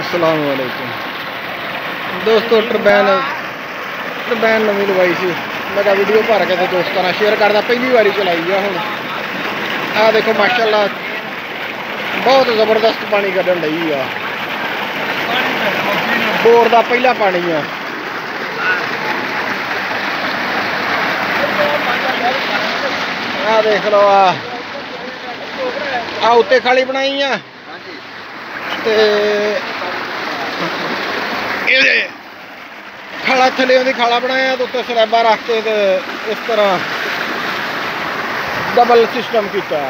अस्सलाम वालेकुम दोस्तों। टरबैन नवी लवाई सी, मैं वीडियो भर के दोस्तों नाल शेयर करदा। पहली बारी चलाई है हुण। आ देखो माशाअल्लाह बहुत ज़बरदस्त पानी कढण लई आ। बोर का पहला पानी आ। देख लो आ उत्ते खाली बनाई आ खाला थले खाला बनाया तो उत्ते सलैबा रख के इस तरह डबल सिस्टम किया।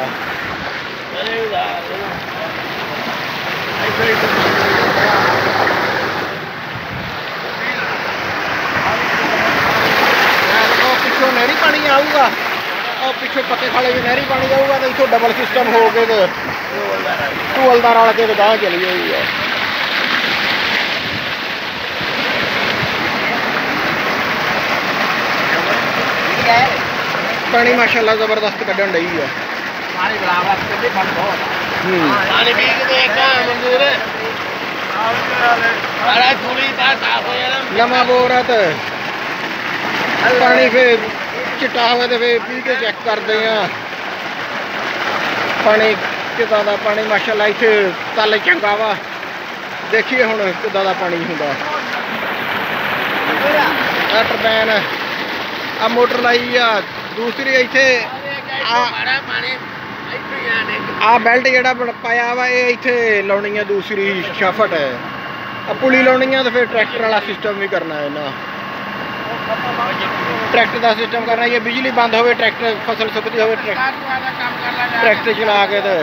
पिछों नहरी पानी आऊगा और पिछों पक्के खाले भी नहरी पानी आऊगा तो इतों डबल सिस्टम हो गए तो टूअलदार रल के गाह चली गई है। पानी माशाअल्लाह जबरदस्त कढ़न रही है। नवा बोर है तो पानी फिर चिट्टा हो तो फिर पी के चेक करते हैं पानी किदा दा। पानी माशाअल्लाह इत्थे तल चंगा वा। देखिए हुण किदा दा पानी हुंदा। टरबैन आ मोटर लाई आ दूसरी इत्थे आ बैल्ट जिहड़ा पाया वा ये इत्थे लाउणी है दूसरी शाफट है। आ पुली लाउणी है तो फिर ट्रैक्टर वाला सिस्टम भी करना है ना। ट्रैक्टर का सिस्टम करना ये बिजली बंद हो ट्रैक्टर फसल सुकती हो ट्रैक्टर चला के तो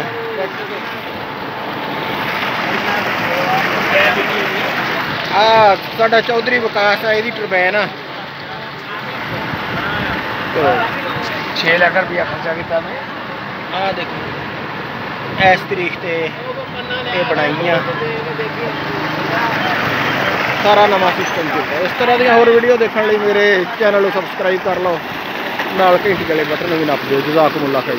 साडा चौधरी विकास है यदी टरबैन 6 लाख रुपया खर्चा किया मैं। देखो इस तरीक से ये बनाई सारा नवा सिस्टम किया। इस तरह दी होर वीडियो देखने लिए मेरे चैनल को सबसक्राइब कर लो, नाल घंटी वाले बटन भी नप दो। जज़ाकुमुल्लाह खैर।